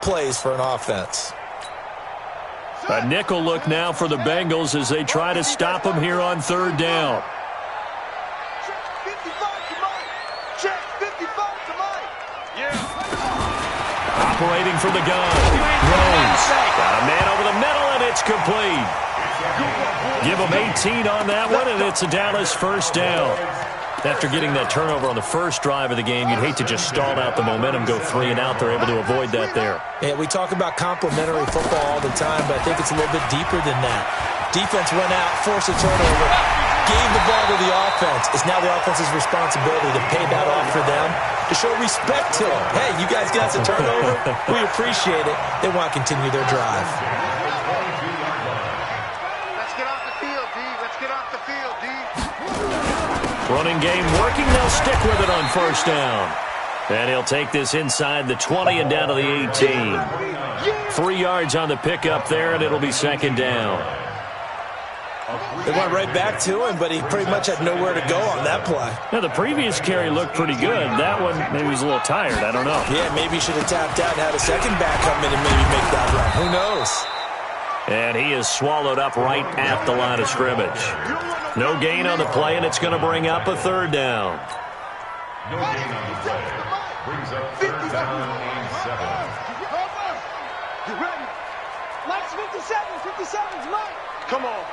plays for an offense. A nickel look now for the Bengals as they try to stop him here on third down. Operating from the gun. Rose. Got a man over the middle, and it's complete. Give him 18 on that one, and it's a Dallas first down. After getting that turnover on the first drive of the game, you'd hate to just stall out the momentum, go 3 and out. They're able to avoid that there. Yeah, we talk about complementary football all the time, but I think it's a little bit deeper than that. Defense went out, forced a turnover, gave the ball to the offense. It's now the offense's responsibility to pay that off for them, to show respect to them. Hey, you guys got the turnover. We appreciate it. They want to continue their drive. Let's get off the field, D. Let's get off the field, D. Running game working. They'll stick with it on first down. And he'll take this inside the 20 and down to the 18. 3 yards on the pickup there, and it'll be second down. They went right back to him, but he pretty much had nowhere to go on that play. Now, the previous carry looked pretty good. That one, maybe he's a little tired. I don't know. Yeah, maybe he should have tapped out and had a second back come in and maybe make that run. Who knows? And he is swallowed up right at the line of scrimmage. No gain on the play, and it's going to bring up a third down. No gain on the play. Brings up third down and 7. You ready? Mike's 57. 57's Mike. Come on.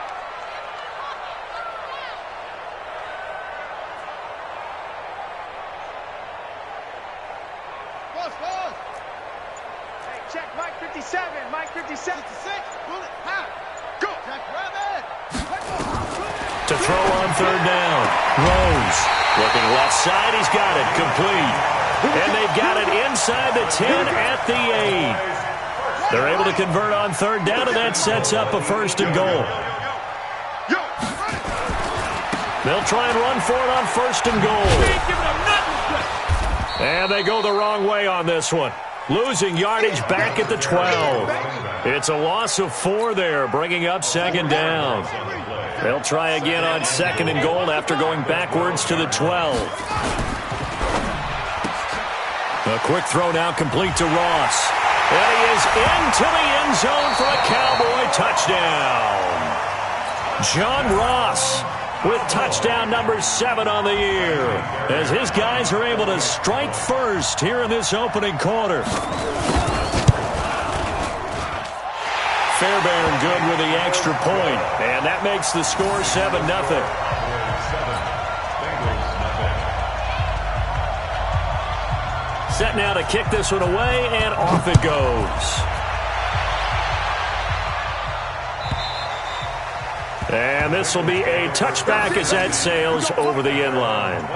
Hey, check Mike 57. Mike 57. 56. Bullet. High. Go. Jack Rabbit. To throw on third down. Rose. Looking left side. He's got it. Complete. And they've got it inside the 10 at the 8. They're able to convert on third down, and that sets up a first and goal. They'll try and run for it on first and goal. And they go the wrong way on this one. Losing yardage back at the 12. It's a loss of 4 there, bringing up second down. They'll try again on second and goal after going backwards to the 12. A quick throw now complete to Ross. And he is into the end zone for a Cowboy touchdown. John Ross with touchdown number 7 on the year, as his guys are able to strike first here in this opening quarter. Fairbairn good with the extra point, and that makes the score 7-0. Set now to kick this one away, and off it goes. And this will be a touchback as that sails over the end line.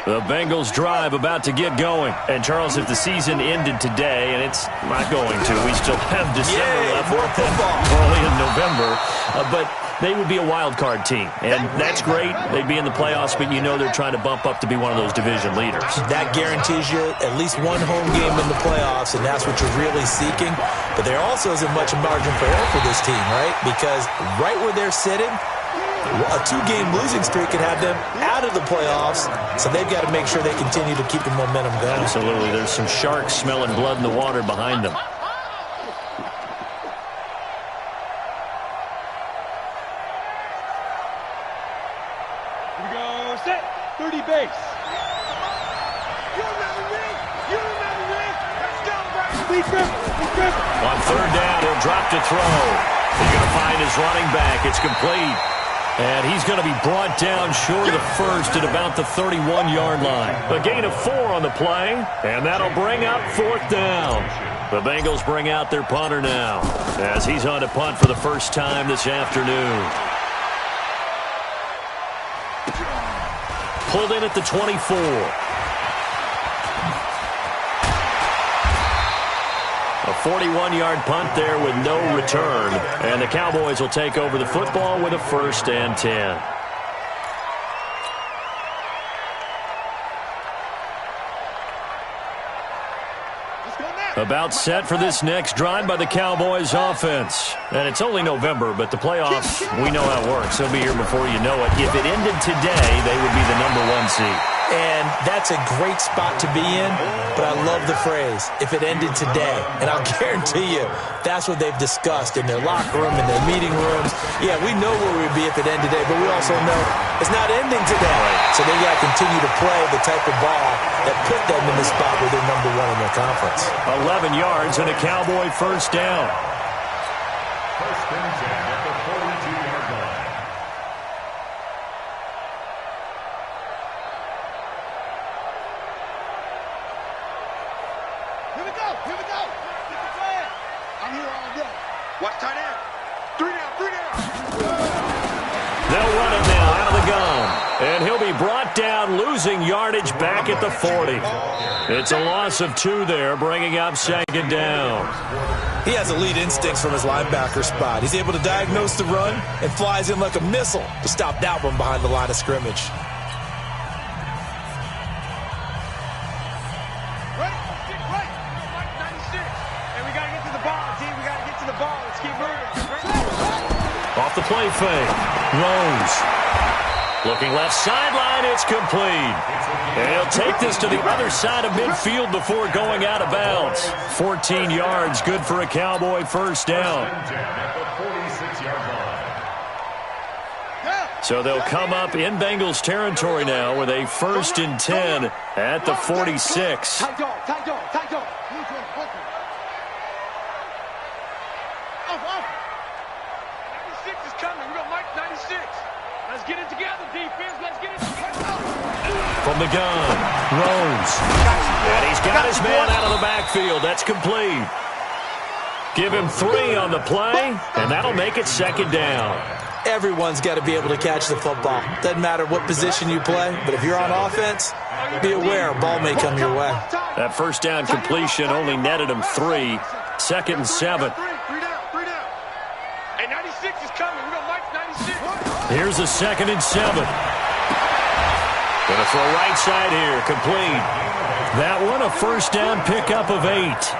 The Bengals drive about to get going. And, Charles, if the season ended today, and it's not going to, we still have December left. More football. Early in November. But they would be a wild card team. And that's great. They'd be in the playoffs, but you know they're trying to bump up to be one of those division leaders. That guarantees you at least one home game in the playoffs, and that's what you're really seeking. But there also isn't much margin for error for this team, right? Because right where they're sitting, a 2-game losing streak could have them out of the playoffs, so they've got to make sure they continue to keep the momentum going. Absolutely. There's some sharks smelling blood in the water behind them. Here we go. Set. 30 base. You remember me. You remember me. Let's go, baby. On third down, he'll drop to throw. He's going to find his running back. It's complete. And he's going to be brought down short of the first at about the 31-yard line. A gain of 4 on the play, and that'll bring up fourth down. The Bengals bring out their punter now, as he's on to punt for the first time this afternoon. Pulled in at the 24. A 41-yard punt there with no return. And the Cowboys will take over the football with a 1st and 10. Let's go now. About set for this next drive by the Cowboys offense. And it's only November, but the playoffs, we know how it works. They'll be here before you know it. If it ended today, they would be the #1 seed. And that's a great spot to be in, but I love the phrase, if it ended today. And I'll guarantee you, that's what they've discussed in their locker room, in their meeting rooms. Yeah, we know where we'd be if it ended today, but we also know it's not ending today. So they got to continue to play the type of ball that put them in the spot where they're #1 in their conference. 11 yards and a Cowboy first down. First and 10 at the 42-yard line. Here we go. Get the flag. I'm here all day. Watch tight end. 3 down. They'll run it now out of the gun. And he'll be brought down, losing yardage back at the 40. It's a loss of 2 there, bringing up second down. He has elite instincts from his linebacker spot. He's able to diagnose the run and flies in like a missile to stop that one behind the line of scrimmage. Right. 96. And we got to get to the ball, team. We got to get to the ball. Let's keep moving. Off the play fake. Rose. Looking left sideline, it's complete. And he'll take this to the other side of midfield before going out of bounds. 14 yards, good for a Cowboy first down. So they'll come up in Bengals territory now with a 1st and 10 at the 46. Tight dog. Off. 96 is coming. We got Mike 96. Let's get it together, defense. Let's get it together. From the gun, Rose. And he's got his man out of the backfield. That's complete. Give him 3 on the play, and that'll make it second down. Everyone's got to be able to catch the football. Doesn't matter what position you play, but if you're on offense, be aware a ball may come your way. That first down completion only netted him 3. 2nd and 7. 3 down. Hey, 96 is coming. We got Mike 96. Here's a 2nd and 7. Gonna throw right side here, complete. That one a first down pickup of 8.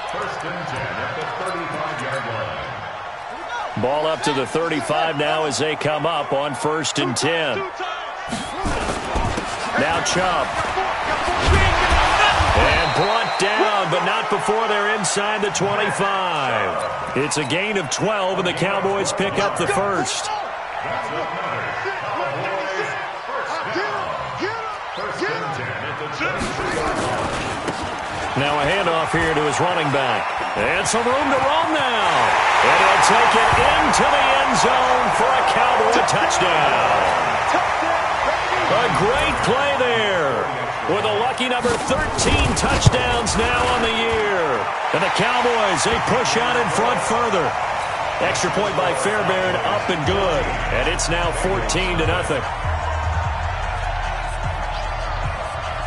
First and 10 at the 35-yard line. Ball up to the 35 now as they come up on 1st and 10. Now Chubb. And brought down, but not before they're inside the 25. It's a gain of 12, and the Cowboys pick up the first. Now a handoff here to his running back. And some room to roam now. And he'll take it into the end zone for a Cowboy touchdown. A great play there. With a lucky number 13 touchdowns now on the year. And the Cowboys, they push out in front further. Extra point by Fairbairn, up and good. And it's now 14-0.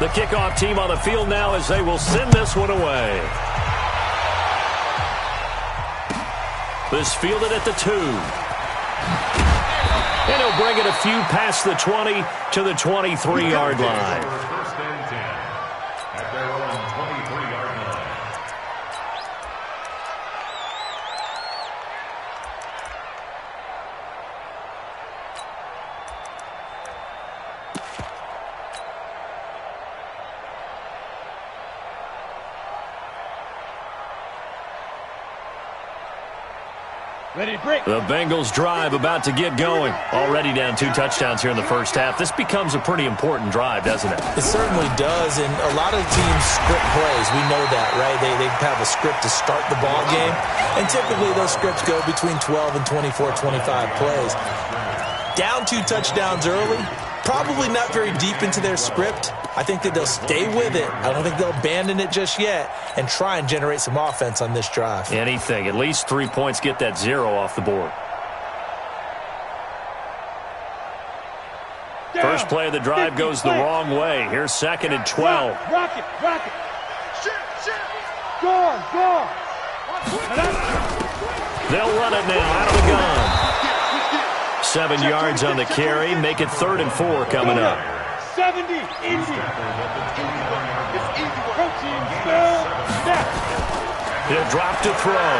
The kickoff team on the field now as they will send this one away. This fielded at the 2. And he'll bring it a few past the 20 to the 23-yard line. First and 10 at their own 23-yard line. Ready to break. The Bengals drive about to get going. Already down 2 touchdowns here in the first half. This becomes a pretty important drive, doesn't it? It certainly does, and a lot of teams script plays. We know that, right? They have a script to start the ball game, and typically those scripts go between 12 and 24, 25 plays. Down 2 touchdowns early, probably not very deep into their script. I think that they'll stay with it. I don't think they'll abandon it just yet and try and generate some offense on this drive. Anything. At least 3 points, get that 0 off the board. First play of the drive goes the wrong way. Here's 2nd and 12. Rock it. Shit. Go on. They'll run it now out of the gun. 7 yards on the carry. Make it 3rd and 4 coming up. 70, easy. Protein spell, snap. He'll drop to throw.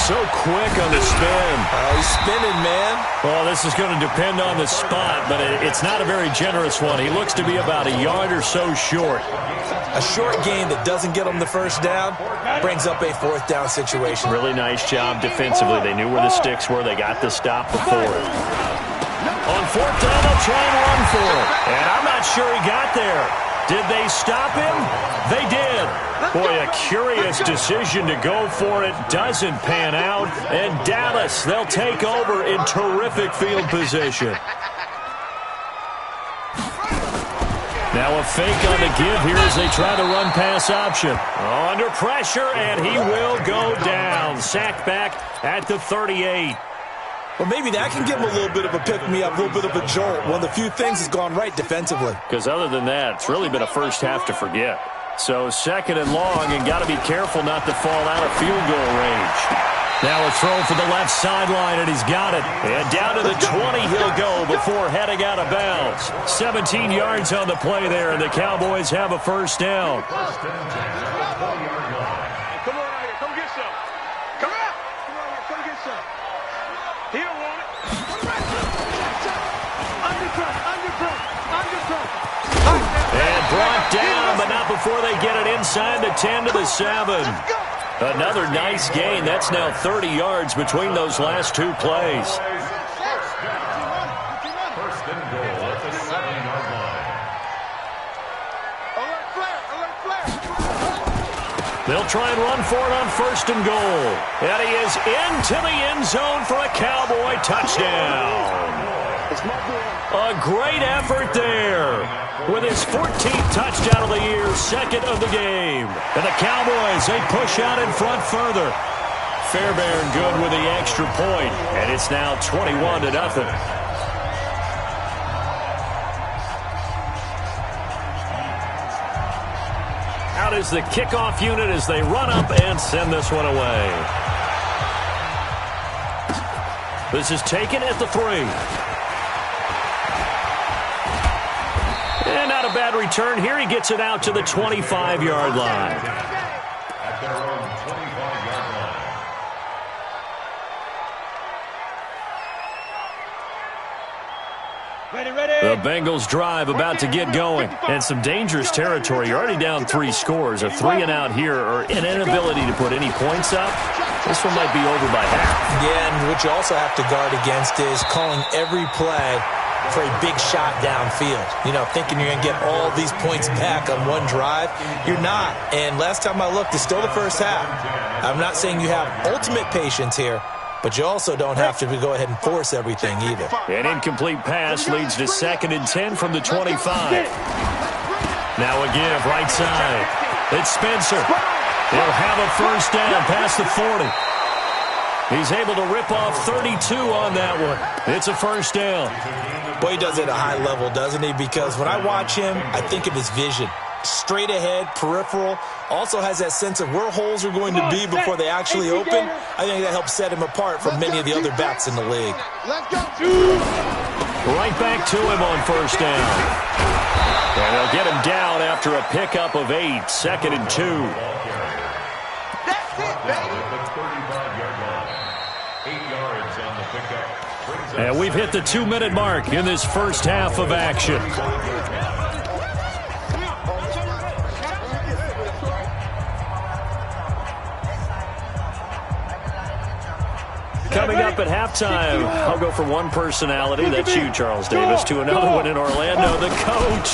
So quick on the spin. He's spinning, man. Well, this is going to depend on the spot, but it's not a very generous one. He looks to be about a yard or so short. A short game that doesn't get him the first down brings up a fourth down situation. Really nice job defensively. They knew where the sticks were. They got the stop before it. On fourth down, they'll try and run for it. And I'm not sure he got there. Did they stop him? They did. Boy, a curious decision to go for it. Doesn't pan out. And Dallas, they'll take over in terrific field position. Now a fake on the give here as they try to run pass option. Under pressure, and he will go down. Sacked back at the 38. Well, maybe that can give him a little bit of a pick-me-up, a little bit of a jolt. One of the few things has gone right defensively. Because other than that, it's really been a first half to forget. So second and long, and got to be careful not to fall out of field goal range. Now a throw for the left sideline, and he's got it. And down to the 20 he'll go before heading out of bounds. 17 yards on the play there, and the Cowboys have a first down. Come on out here. Come get some. Come out. Come on here. Come get some. He don't want it. Undercut. And brought down, but not before they get it inside the 10 to the 7. Another nice gain. That's now 30 yards between those last two plays. First and goal at the 7-yard line. Alert flare. They'll try and run for it on first and goal. And he is into the end zone for a Cowboy touchdown. A great effort there. With his 14th touchdown of the year, second of the game. And the Cowboys, they push out in front further. Fairbairn good with the extra point, and it's now 21-0. Out is the kickoff unit as they run up and send this one away. This is taken at the 3. And not a bad return here. He gets it out to the 25-yard line. At their own 25-yard line. Ready. The Bengals drive about to get going. And some dangerous territory. You're already down 3 scores. A 3-and-out here, or an inability to put any points up. This one might be over by half. Yeah, and what you also have to guard against is calling every play for a big shot downfield. You know, thinking you're going to get all these points back on one drive. You're not. And last time I looked, it's still the first half. I'm not saying you have ultimate patience here, but you also don't have to go ahead and force everything either. An incomplete pass leads to 2nd and 10 from the 25. Now a give, right side. It's Spencer. He'll have a first down past the 40. He's able to rip off 32 on that one. It's a first down. Boy, he does it at a high level, doesn't he? Because when I watch him, I think of his vision. Straight ahead, peripheral. Also has that sense of where holes are going to be before they actually open. I think that helps set him apart from many of the other backs in the league. Let's go. Right back to him on first down. And they'll get him down after a pickup of 8. 2nd and 2. That's it, baby. And we've hit the 2-minute mark in this first half of action. Coming up at halftime, I'll go from one personality, that's you, Charles Davis, to another one in Orlando, the coach.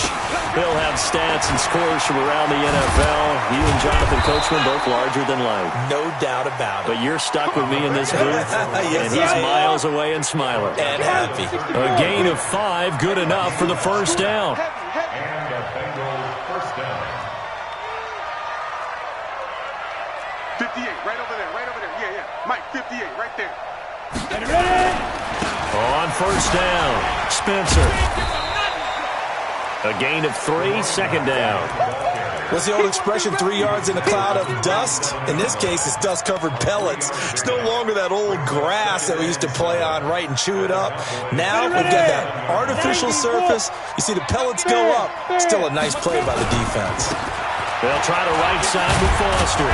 He'll have stats and scores from around the NFL. You and Jonathan Coachman both larger than life. No doubt about it. But you're stuck with me in this booth, Yes, and he's I am. miles away and smiling. And happy. A gain of 5, good enough for the first down. And a Bengals first down. 58, right over there. Yeah. Mike, 58, right there. On first down, Spencer. A gain of 3, second down. What's the old expression, 3 yards in a cloud of dust? In this case, it's dust-covered pellets. It's no longer that old grass that we used to play on, right, and chew it up. Now we've got that artificial surface. You see the pellets go up. Still a nice play by the defense. They'll try to right side with Foster.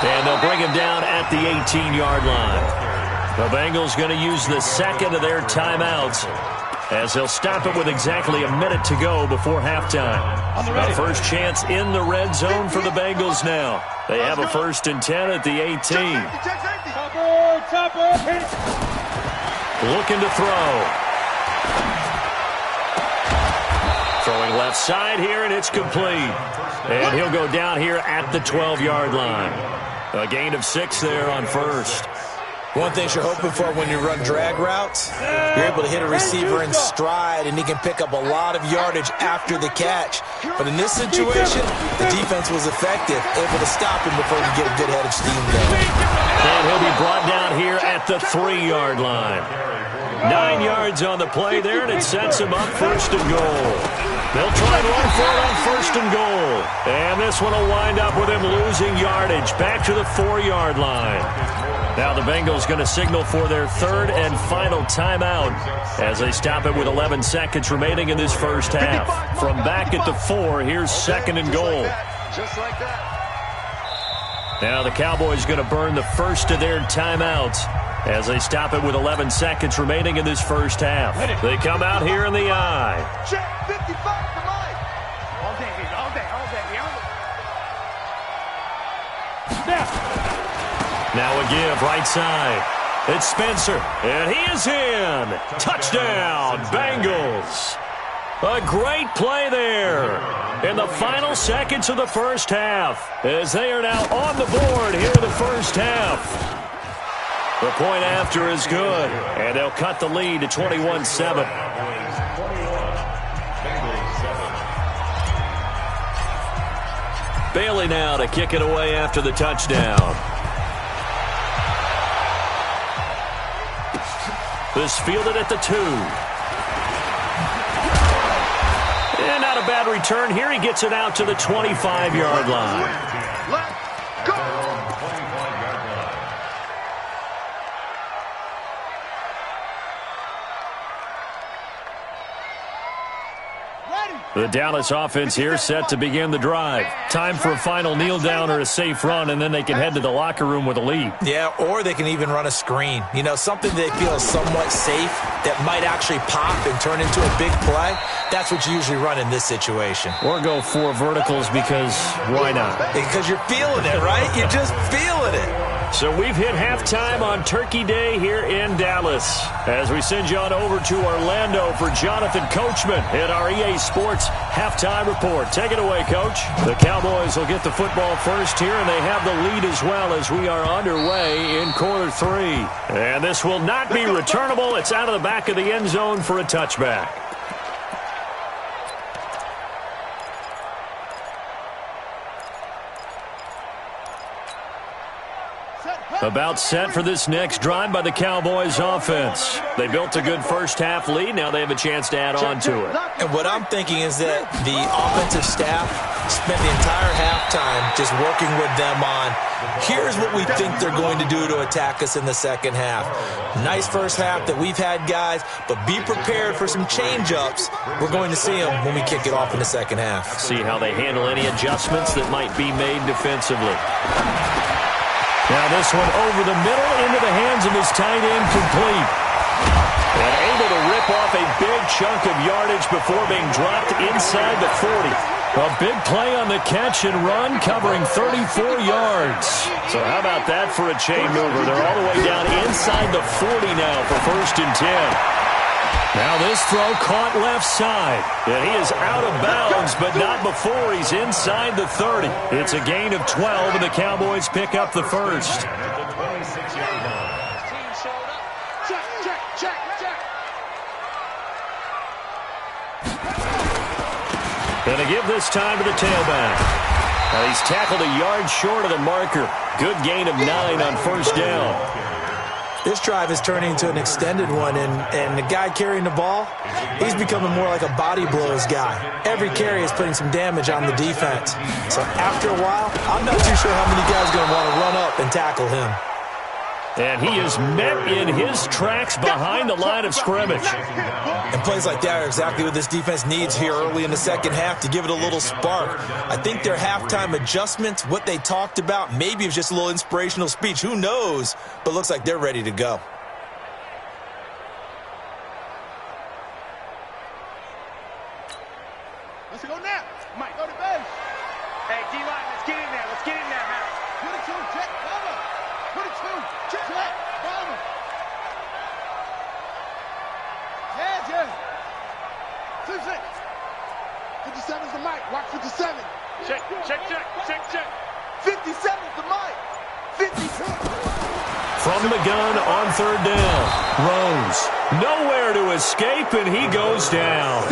And they'll bring him down at the 18-yard line. The Bengals going to use the second of their timeouts, as they'll stop it with exactly a minute to go before halftime. The first chance in the red zone for the Bengals now. They have a 1st and 10 at the 18. Looking to throw. Throwing left side here, and it's complete. And he'll go down here at the 12-yard line. A gain of 6 there on 1st. One thing you're hoping for when you run drag routes, you're able to hit a receiver in stride, and he can pick up a lot of yardage after the catch. But in this situation, the defense was effective, able to stop him before he could get a good head of steam going. And he'll be brought down here at the 3-yard line. 9 yards on the play there, and it sets him up 1st and goal. They'll try and run for it on 1st and goal. And this one will wind up with him losing yardage back to the 4-yard line. Now the Bengals going to signal for their 3rd and final timeout as they stop it with 11 seconds remaining in this first half. From back at the 4, here's 2nd and goal. Just like that. Now the Cowboys going to burn the first of their timeouts as they stop it with 11 seconds remaining in this first half. They come out here in the eye. Check 55 to Mike. All day, all day, all day, all day. Snap. Now a give right side. It's Spencer, and he is in. Touchdown, Bengals. A great play there in the final seconds of the first half, as they are now on the board here in the first half. The point after is good, and they'll cut the lead to 21-7. Bailey now to kick it away after the touchdown. This fielded at the 2. And not a bad return here. He gets it out to the 25-yard line. Let's go. The Dallas offense here set to begin the drive. Time for a final kneel down or a safe run, and then they can head to the locker room with a lead. Yeah, or they can even run a screen. You know, something they feel is somewhat safe that might actually pop and turn into a big play. That's what you usually run in this situation. Or go 4 verticals, because why not? Because you're feeling it, right? You're just feeling it. So we've hit halftime on Turkey Day here in Dallas. As we send you on over to Orlando for Jonathan Coachman in our EA Sports Halftime Report. Take it away, Coach. The Cowboys will get the football first here, and they have the lead as well as we are underway in quarter 3. And this will not be returnable. It's out of the back of the end zone for a touchback. About set for this next drive by the Cowboys offense. They built a good first half lead. Now they have a chance to add on to it. And what I'm thinking is that the offensive staff spent the entire halftime just working with them on, here's what we think they're going to do to attack us in the second half. Nice first half that we've had, guys, but be prepared for some change-ups. We're going to see them when we kick it off in the second half. See how they handle any adjustments that might be made defensively. Now this one over the middle into the hands of his tight end, complete. And able to rip off a big chunk of yardage before being dropped inside the 40. A big play on the catch and run, covering 34 yards. So how about that for a chain mover? They're all the way down inside the 40 now for 1st and 10. Now this throw caught left side. And he is out of bounds, but not before he's inside the 30. It's a gain of 12, and the Cowboys pick up the first. Gonna give this time to the tailback. Now he's tackled a yard short of the marker. Good gain of 9 on 1st down. This drive is turning into an extended one, and the guy carrying the ball, he's becoming more like a body blows guy. Every carry is putting some damage on the defense. So after a while, I'm not too sure how many guys are going to want to run up and tackle him. And he is met in his tracks behind the line of scrimmage. And plays like that are exactly what this defense needs here early in the second half to give it a little spark. I think their halftime adjustments, what they talked about, maybe it was just a little inspirational speech. Who knows? But looks like they're ready to go. Let's go now. Mike, go to base. Hey, D-line, let's get in there. Let's get in there, man. 22, check, cover. 22, check, cover. Yeah. 56. 57 is the mic. Watch 57. Check. 57 is the mic. 52. From the gun on third down. Rose. Nowhere to escape, and he goes down.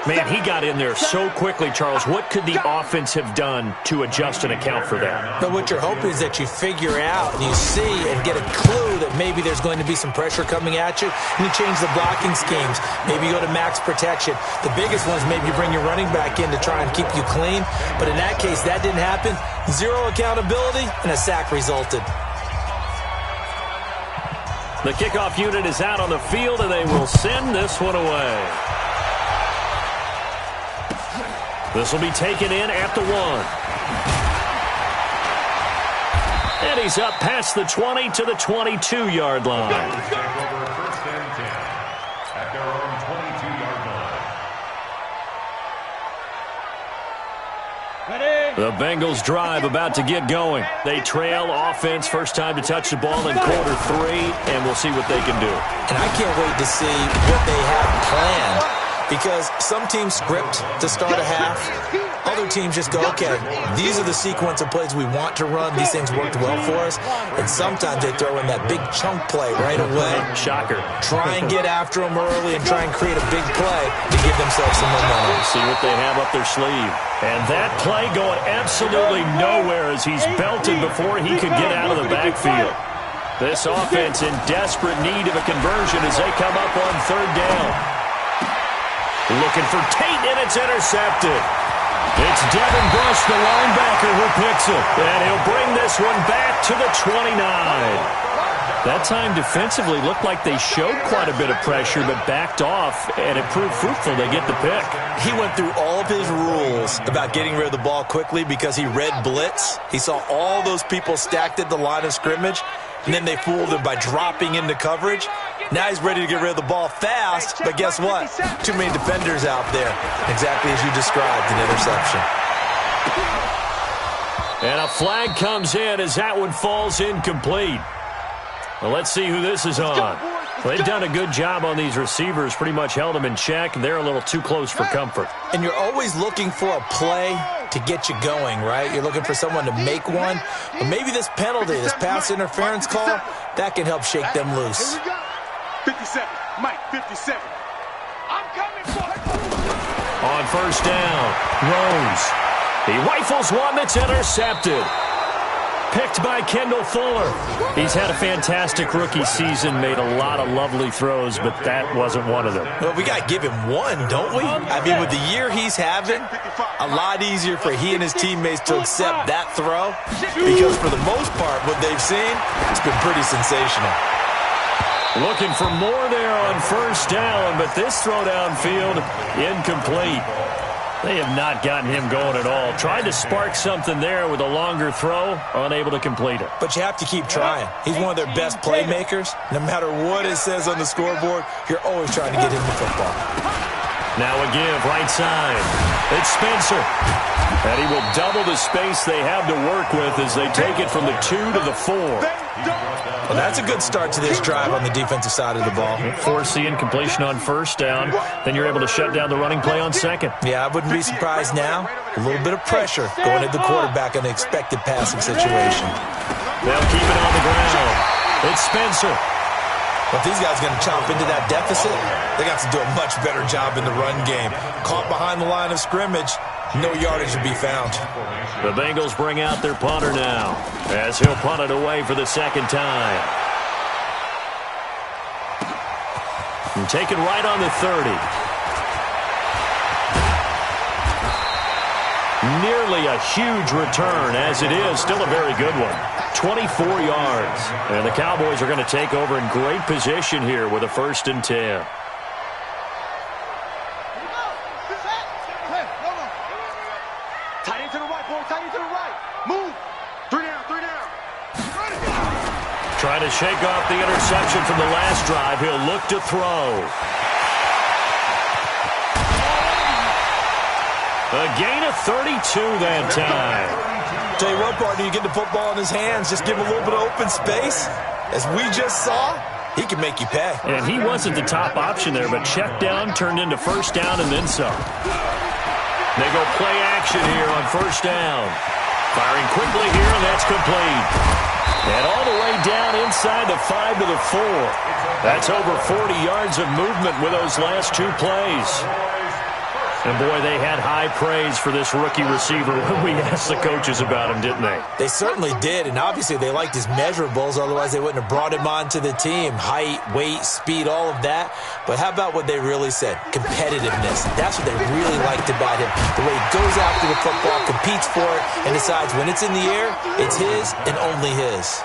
Man, he got in there so quickly, Charles. What could the offense have done to adjust and account for that? But what you're hoping is that you figure out and you see and get a clue that maybe there's going to be some pressure coming at you, and you change the blocking schemes. Maybe you go to max protection. The biggest one is maybe you bring your running back in to try and keep you clean. But in that case, that didn't happen. Zero accountability, and a sack resulted. The kickoff unit is out on the field, and they will send this one away. This will be taken in at the 1. And he's up past the 20 to the 22-yard line. Take over first and 10 at their own 22-yard line. The Bengals drive about to get going. They trail offense, first time to touch the ball in quarter 3, and we'll see what they can do. And I can't wait to see what they have planned. Because some teams script to start a half. Other teams just go, okay, these are the sequence of plays we want to run. These things worked well for us. And sometimes they throw in that big chunk play right away. Shocker. Try and get after them early and try and create a big play to give themselves some momentum. See what they have up their sleeve. And that play going absolutely nowhere as he's belted before he could get out of the backfield. This offense in desperate need of a conversion as they come up on third down. Looking for Tate, and it's intercepted. It's Devin Bush, the linebacker, who picks it. And he'll bring this one back to the 29. That time defensively looked like they showed quite a bit of pressure, but backed off, and it proved fruitful. They get the pick. He went through all of his rules about getting rid of the ball quickly because he read blitz. He saw all those people stacked at the line of scrimmage, and then they fooled him by dropping into coverage. Now he's ready to get rid of the ball fast, but guess what? Too many defenders out there. Exactly as you described, an interception. And a flag comes in as that one falls incomplete. Well, let's see who this is on. Well, they've done a good job on these receivers, pretty much held them in check, and they're a little too close for comfort. And you're always looking for a play to get you going, right? You're looking for someone to make one. But maybe this penalty, this pass interference call, that can help shake them loose. 57. Mike, 57. I'm coming for it. On first down, Rose. He rifles one that's intercepted. Picked by Kendall Fuller. He's had a fantastic rookie season, made a lot of lovely throws, but that wasn't one of them. Well, we got to give him one, don't we? I mean, with the year he's having, a lot easier for he and his teammates to accept that throw because for the most part, what they've seen, it's been pretty sensational. Looking for more there on first down, but this throw downfield, incomplete. They have not gotten him going at all. Tried to spark something there with a longer throw, unable to complete it. But you have to keep trying. He's one of their best playmakers. No matter what it says on the scoreboard, you're always trying to get him the football. Now a give, right side. It's Spencer. And he will double the space they have to work with as they take it from the 2 to the 4. Well, that's a good start to this drive on the defensive side of the ball. Force the incompletion on first down. Then you're able to shut down the running play on second. Yeah, I wouldn't be surprised now. A little bit of pressure going at the quarterback in an expected passing situation. They'll keep it on the ground. It's Spencer. But if these guys are going to chomp into that deficit, they got to do a much better job in the run game. Caught behind the line of scrimmage, no yardage to be found. The Bengals bring out their punter now as he'll punt it away for the second time. taken right on the 30. Nearly a huge return, as it is still a very good one. 24 yards. And the Cowboys are going to take over in great position here with a 1st and 10. Tight end to the right, boy. Tight end to the right. Move. 3 down, 3 down. Trying to shake off the interception from the last drive. He'll look to throw. A gain of 32 that time. Tell you what, partner, you get the football in his hands, just give him a little bit of open space. As we just saw, he can make you pay. And he wasn't the top option there, but check down turned into 1st down and then some. They go play action here on 1st down. Firing quickly here, and that's complete. And all the way down inside the 5 to the 4. That's over 40 yards of movement with those last 2 plays. And, boy, they had high praise for this rookie receiver when we asked the coaches about him, didn't they? They certainly did, and obviously they liked his measurables. Otherwise, they wouldn't have brought him onto the team. Height, weight, speed, all of that. But how about what they really said? Competitiveness. That's what they really liked about him. The way he goes after the football, competes for it, and decides when it's in the air, it's his and only his.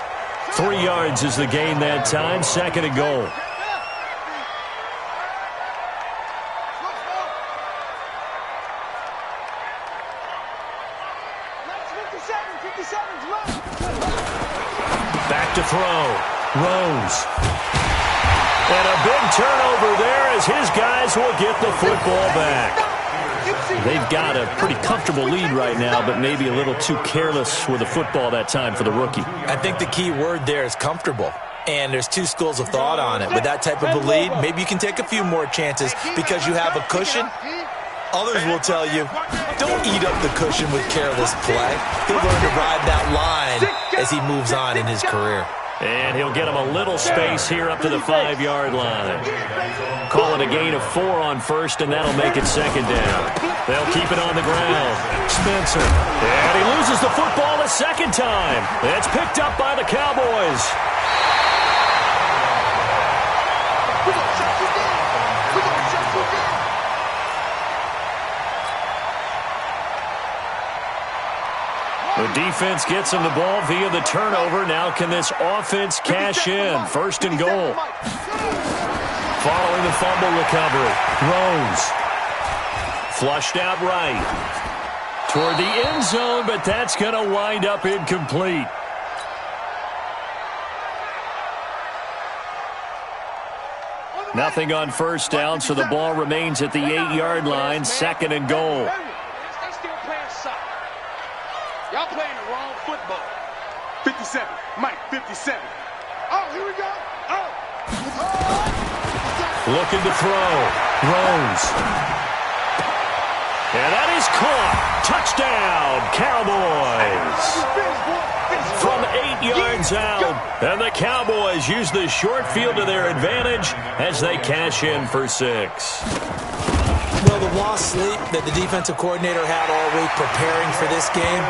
3 yards is the gain that time. 2nd and goal. Back to throw. Rose. And a big turnover there as his guys will get the football back. They've got a pretty comfortable lead right now, but maybe a little too careless with the football that time for the rookie. I think the key word there is comfortable. And there's 2 schools of thought on it. With that type of a lead, maybe you can take a few more chances because you have a cushion. Others will tell you, don't eat up the cushion with careless play. He'll learn to ride that line as he moves on in his career. And he'll get him a little space here up to the 5-yard line. Call it a gain of 4 on 1st, and that'll make it 2nd down. They'll keep it on the ground. Spencer. And he loses the football a 2nd time. It's picked up by the Cowboys. The defense gets him the ball via the turnover. Now can this offense cash in? 1st and goal. Following the fumble recovery. Rose. Flushed out right. Toward the end zone, but that's going to wind up incomplete. Nothing on 1st down, so the ball remains at the 8-yard line. 2nd and goal. Y'all playing the wrong football. 57. Mike, 57. Oh, here we go. Oh. Looking to throw. Rose. And that is caught. Touchdown, Cowboys. From 8 yards out. And the Cowboys use the short field to their advantage as they cash in for 6. Well, the lost sleep that the defensive coordinator had all week preparing for this game,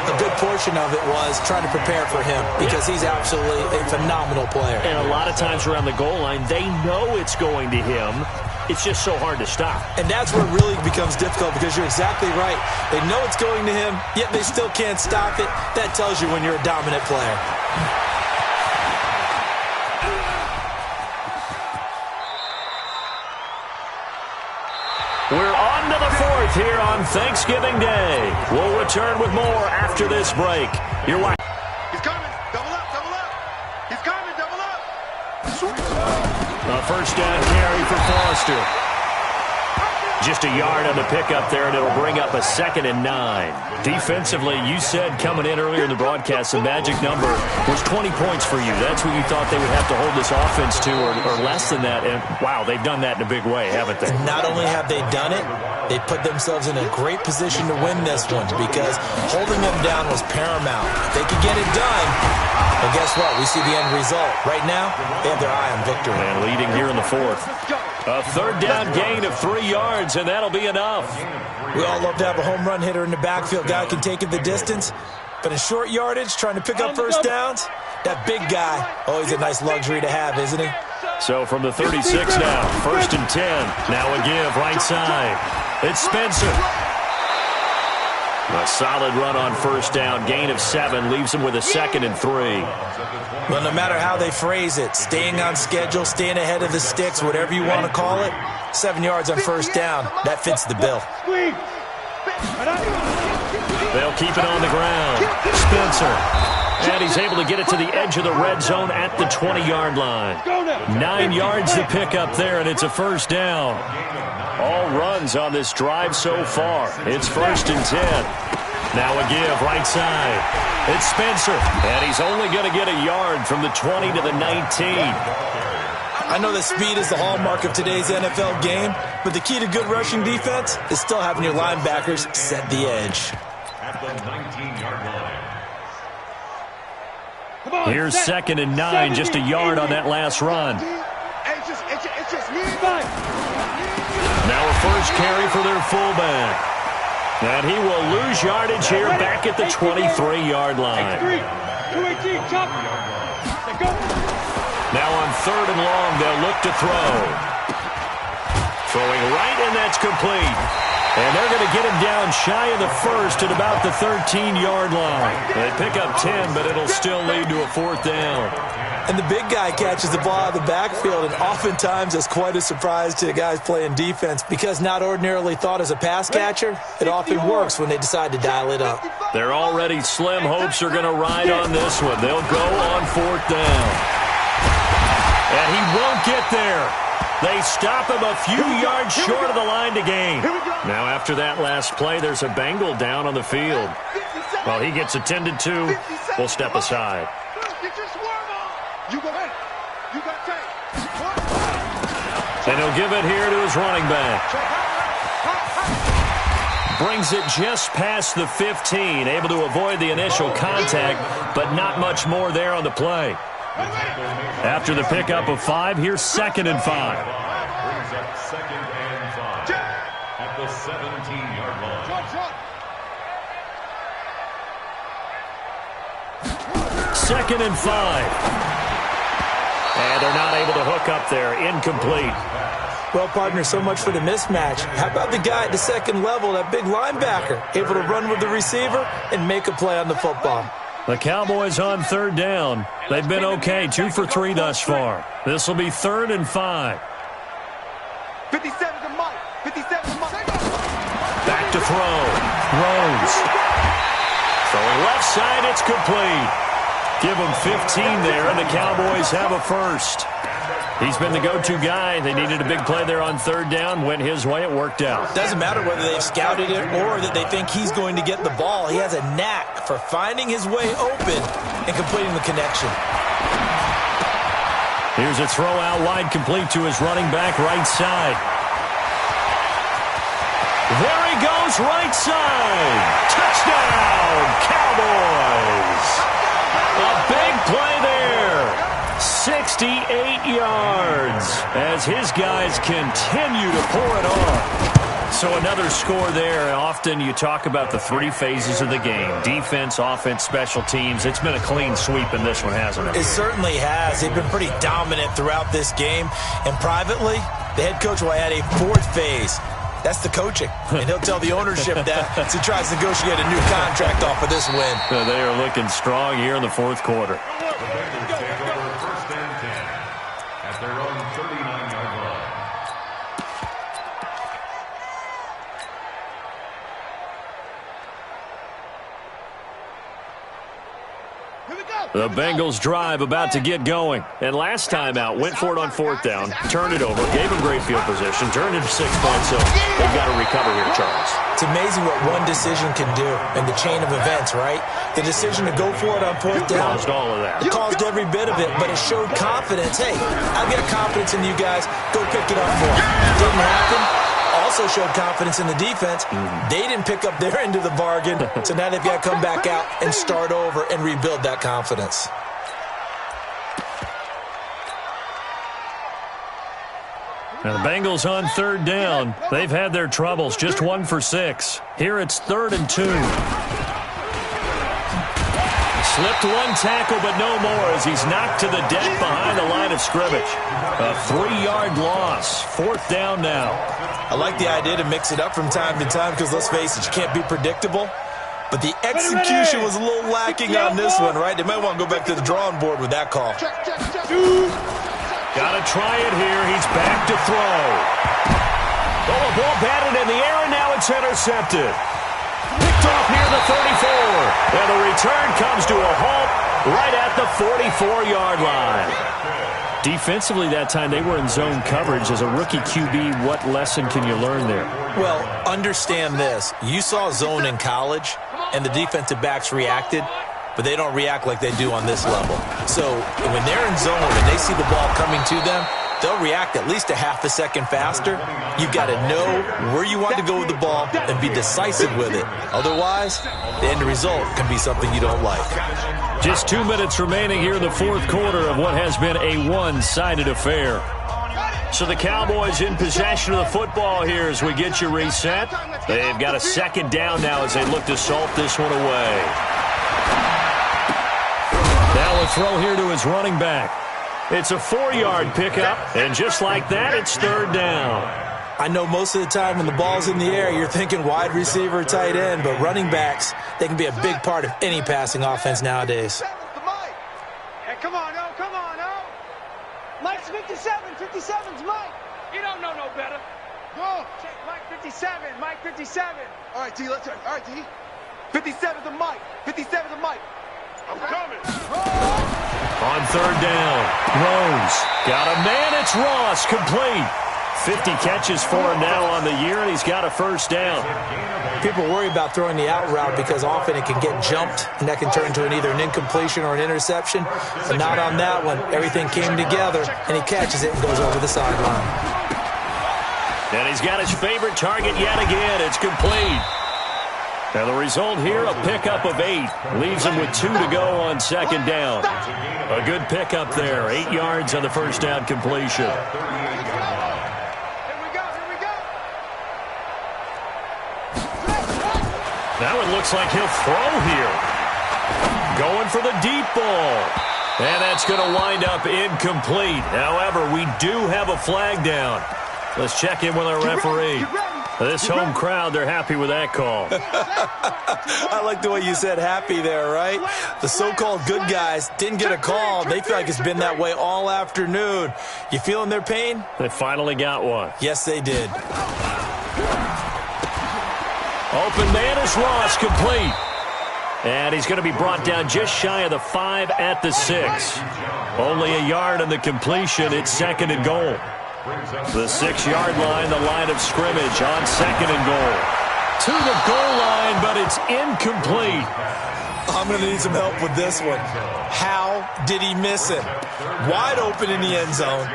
a good portion of it was trying to prepare for him because he's absolutely a phenomenal player. And a lot of times around the goal line, they know it's going to him. It's just so hard to stop. And that's where it really becomes difficult because you're exactly right. They know it's going to him, yet they still can't stop it. That tells you when you're a dominant player. We're on to the 4th here on Thanksgiving Day. We'll return with more after this break. You're watching. He's coming. Double up, double up. He's coming, double up. A 1st down carry for Foster. Just a yard on the pickup there, and it'll bring up a 2nd and 9. Defensively, you said coming in earlier in the broadcast, the magic number was 20 points for you. That's what you thought they would have to hold this offense to, or less than that. And, wow, they've done that in a big way, haven't they? Not only have they done it, they put themselves in a great position to win this one because holding them down was paramount. If they could get it done, well, guess what? We see the end result. Right now, they have their eye on victory. And leading here in the 4th. A 3rd down gain of 3 yards, and that'll be enough. We all love to have a home run hitter in the backfield. Guy can take it the distance. But in short yardage, trying to pick up 1st downs, that big guy, always a nice luxury to have, isn't he? So from the 36 now, 1st and 10. Now a give right side. It's Spencer. A solid run on 1st down. Gain of 7 leaves him with a 2nd and 3. Well, no matter how they phrase it, staying on schedule, staying ahead of the sticks, whatever you want to call it, 7 yards on 1st down, that fits the bill. They'll keep it on the ground. Spencer. And he's able to get it to the edge of the red zone at the 20-yard line. 9 yards to pick up there, and it's a 1st down. All runs on this drive so far. It's 1st and 10. Now a give right side. It's Spencer, and he's only going to get a yard from the 20 to the 19. I know that speed is the hallmark of today's NFL game, but the key to good rushing defense is still having your linebackers set the edge. At the 19-yard line. Here's 2nd and 9, just a yard on that last run. Now a first carry for their fullback. And he will lose yardage here back at the 23-yard line. Now on 3rd and long, they'll look to throw. Throwing right, and that's complete. And they're going to get him down shy of the 1st at about the 13-yard line. They pick up 10, but it'll still lead to a 4th down. And the big guy catches the ball out of the backfield, and oftentimes it's quite a surprise to the guys playing defense because not ordinarily thought as a pass catcher, it often works when they decide to dial it up. Their already slim hopes are going to ride on this one. They'll go on 4th down. And he won't get there. They stop him a few yards short of the line to gain. Now after that last play, there's a Bengal down on the field. While he gets attended to, we'll step aside. And he'll give it here to his running back. Brings it just past the 15, able to avoid the initial contact, but not much more there on the play. After the pickup of 5, here's 2nd and 5. Brings up 2nd and 5 at the 17-yard line. 2nd and 5. And they're not able to hook up there. Incomplete. Well, partner, so much for the mismatch. How about the guy at the 2nd level, that big linebacker, able to run with the receiver and make a play on the football? The Cowboys on 3rd down. They've been okay, 2 for 3 thus far. This will be 3rd and 5. 57 to Mike. 57 to Mike. Back to throw. Throws. Throwing left side, it's complete. Give them 15 there, and the Cowboys have a 1st. He's been the go-to guy. They needed a big play there on 3rd down. Went his way. It worked out. Doesn't matter whether they've scouted it or that they think he's going to get the ball. He has a knack for finding his way open and completing the connection. Here's a throw out wide, complete to his running back right side. There he goes, right side. Touchdown, Cowboys. A big play there. 68 yards as his guys continue to pour it on. So another score there. Often you talk about the 3 phases of the game. Defense, offense, special teams. It's been a clean sweep in this one, hasn't it? It certainly has. They've been pretty dominant throughout this game. And privately, the head coach will add a 4th phase. That's the coaching. And he'll tell the ownership that as he tries to negotiate a new contract off of this win. They are looking strong here in the 4th quarter. The Bengals take over 1st and 10 at their own 39-yard line. The Bengals drive about to get going. And last time out, went for it on 4th down, turned it over, gave them great field position, turned it 6 points, so they've got to recover here, Charles. It's amazing what one decision can do in the chain of events, right? The decision to go for it on 4th down. Caused all of that. It caused every bit of it, but it showed confidence. Hey, I've got confidence in you guys. Go pick it up for it. Didn't happen. Also showed confidence in the defense. They didn't pick up their end of the bargain, so now they've got to come back out and start over and rebuild that confidence. Now the Bengals on 3rd down. They've had their troubles, just 1 for 6. Here it's 3rd and 2. Slipped 1 tackle, but no more as he's knocked to the deck behind the line of scrimmage. A 3-yard loss. 4th down now. I like the idea to mix it up from time to time because, let's face it, you can't be predictable. But the execution was a little lacking on this one, right? They might want to go back to the drawing board with that call. Got to try it here. He's back to throw. Oh, a ball batted in the air, and now it's intercepted. Picked off near the 34. And the return comes to a halt right at the 44-yard line. Defensively that time, they were in zone coverage. As a rookie QB, what lesson can you learn there? Well, understand this. You saw zone in college, and the defensive backs reacted, but they don't react like they do on this level. So when they're in zone and they see the ball coming to them, they'll react at least a half a second faster. You've got to know where you want to go with the ball and be decisive with it. Otherwise, the end result can be something you don't like. Just 2 minutes remaining here in the 4th quarter of what has been a one-sided affair. So the Cowboys in possession of the football here as we get you reset. They've got a 2nd down now as they look to salt this one away. Now a throw here to his running back. It's a 4-yard pickup, and just like that, it's 3rd down. I know most of the time when the ball's in the air, you're thinking wide receiver, tight end, but running backs, they can be a big part of any passing offense nowadays. Hey, come on, oh, come on, oh. Mike's 57, 57's Mike. You don't know no better. Go. Check Mike 57, Mike 57. All right, T, let's turn. All right, T. 57's a Mike, 57's a Mike. I'm coming. On 3rd down, Rose got a man, it's Ross, complete. 50 catches for him now on the year, and he's got a 1st down. People worry about throwing the out route because often it can get jumped, and that can turn into either an incompletion or an interception. But not on that one. Everything came together, and he catches it and goes over the sideline. And he's got his favorite target yet again. It's complete. Now the result here, a pickup of 8. Leaves him with 2 to go on 2nd down. A good pickup there. 8 yards on the 1st down completion. Now it looks like he'll throw here. Going for the deep ball. And that's going to wind up incomplete. However, we do have a flag down. Let's check in with our referee. This home crowd, they're happy with that call. I like the way you said happy there, right? The so-called good guys didn't get a call. They feel like it's been that way all afternoon. You feeling their pain? They finally got one. Yes, they did. Open man is Ross, complete. And he's going to be brought down just shy of the 5 at the 6. Only a yard on the completion. It's 2nd and goal. The 6-yard line, the line of scrimmage on 2nd and goal. To the goal line, but it's incomplete. I'm going to need some help with this one. How did he miss him? Wide open in the end zone.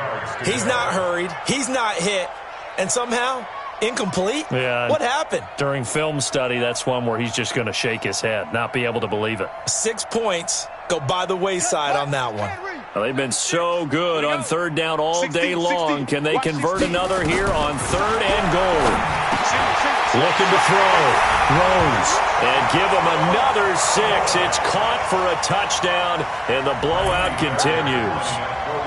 He's not hurried. He's not hit. And somehow, incomplete? Yeah. What happened? During film study, that's one where he's just going to shake his head, not be able to believe it. 6 points go by the wayside on that one. Well, they've been so good on 3rd down all day long. Can they convert another here on 3rd and goal? Looking to throw. Rose. And give him another 6. It's caught for a touchdown, and the blowout continues.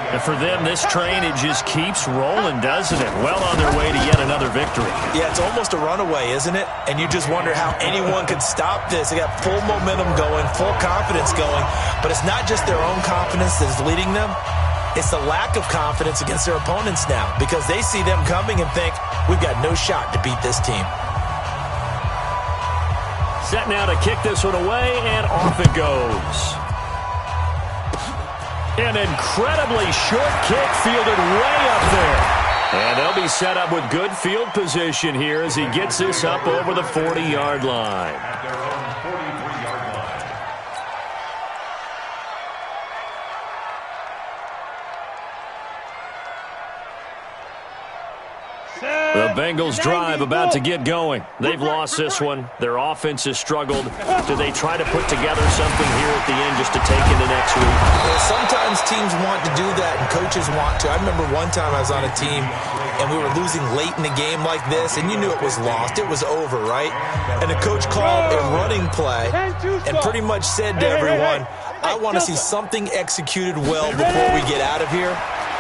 And for them, this train, it just keeps rolling, doesn't it? Well on their way to yet another victory. Yeah, it's almost a runaway, isn't it? And you just wonder how anyone could stop this. They got full momentum going, full confidence going. But it's not just their own confidence that's leading them. It's the lack of confidence against their opponents now because they see them coming and think, we've got no shot to beat this team. Set now to kick this one away, and off it goes. An incredibly short kick fielded way up there. And they'll be set up with good field position here as he gets this up over the 40-yard line. At their own 43-yard line. The Bengals drive about to get going. They've lost this one. Their offense has struggled. Do they try to put together something here at the end just to take into next week? Well, sometimes teams want to do that and coaches want to. I remember one time I was on a team and we were losing late in the game like this, and you knew it was lost. It was over, right? And the coach called a running play and pretty much said to everyone, I want to see something executed well before we get out of here.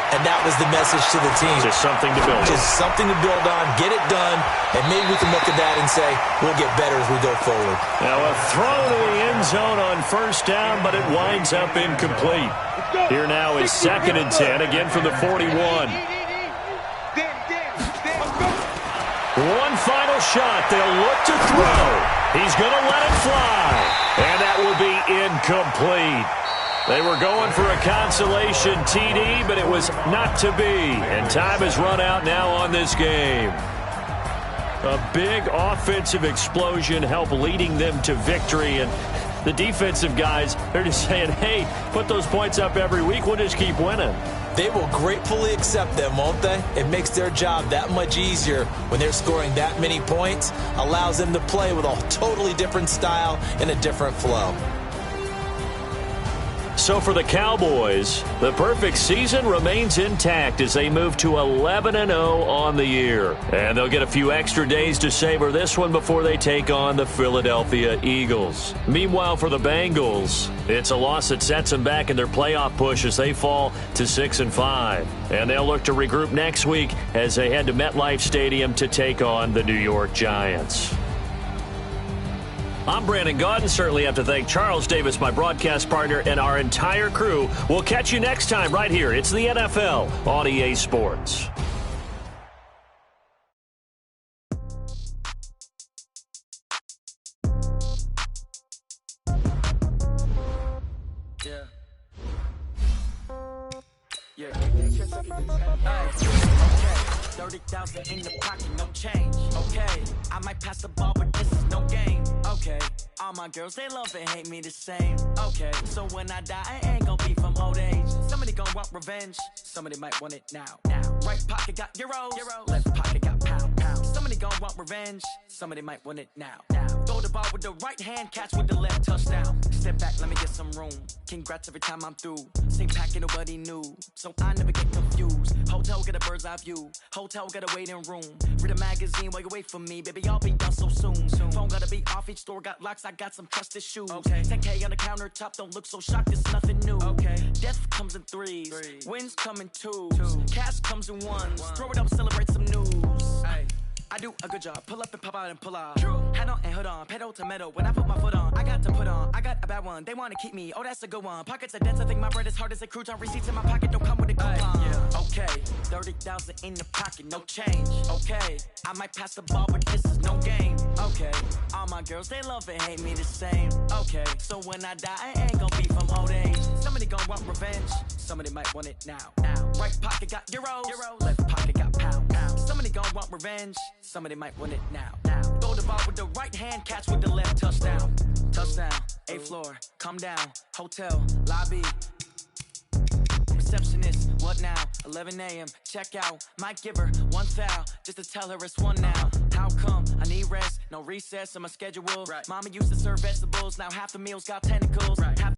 And that was the message to the team. Just something to build on. Just something to build on, get it done, and maybe we can look at that and say, we'll get better as we go forward. Now a throw to the end zone on first down, but it winds up incomplete. Here now is 2nd and 10, again from the 41. One final shot. They'll look to throw. He's going to let it fly. And that will be incomplete. They were going for a consolation TD, but it was not to be. And time has run out now on this game. A big offensive explosion helped leading them to victory. And the defensive guys, they're just saying, hey, put those points up every week. We'll just keep winning. They will gratefully accept them, won't they? It makes their job that much easier when they're scoring that many points. Allows them to play with a totally different style and a different flow. So for the Cowboys, the perfect season remains intact as they move to 11-0 on the year. And they'll get a few extra days to savor this one before they take on the Philadelphia Eagles. Meanwhile, for the Bengals, it's a loss that sets them back in their playoff push as they fall to 6-5. And they'll look to regroup next week as they head to MetLife Stadium to take on the New York Giants. I'm Brandon Gaudin. Certainly have to thank Charles Davis, my broadcast partner, and our entire crew. We'll catch you next time right here. It's the NFL on EA Sports. Yeah. 30,000 in the pocket, no change. Okay, I might pass the ball, but this is no game. Okay, all my girls, they love and hate me the same. Okay, so when I die, I ain't gonna be from old age. Somebody gonna want revenge, somebody might want it now. Right pocket got euros, left pocket got pound. Somebody gonna want revenge, somebody might want it now. Throw the ball with the right hand, catch with the left, touchdown. Step back, let me get some room. Congrats every time I'm through. Same packet, nobody knew, so I never get confused. Hotel get a bird's eye view. Hotel got a waiting room. Read a magazine while you wait for me. Baby, I'll be done so soon. Phone gotta be off, each store got locks. I got some trusted shoes. Okay. 10K on the countertop, don't look so shocked. It's nothing new. Okay. Death comes in threes. Wins come in twos. Cash comes in ones. Throw it up, celebrate some news. Ay. I do a good job. Pull up and pop out and pull out. Hat on and hood on. Pedal to metal. When I put my foot on, I got to put on. I got a bad one. They want to keep me. Oh, that's a good one. Pockets are dense. I think my bread is hard as a crouton. Receipts in my pocket don't come with a coupon. Yeah. Okay. 30,000 in the pocket. No change. Okay. I might pass the ball, but this is no game. Okay. All my girls, they love and hate me the same. Okay. So when I die, I ain't gonna be from old age. Somebody gonna want revenge. Somebody might want it now. Right pocket got euros. Left pocket got pound. Somebody gonna want revenge. Somebody might want it now. Throw the ball with the right hand, catch with the left, touchdown. Touchdown, 8th floor, come down, hotel, lobby. Receptionist, what now? 11 a.m., check out. Might give her one foul, just to tell her it's one now. How come? I need rest, no recess in my schedule. Right. Mama used to serve vegetables, now half the meals got tentacles. Right. Half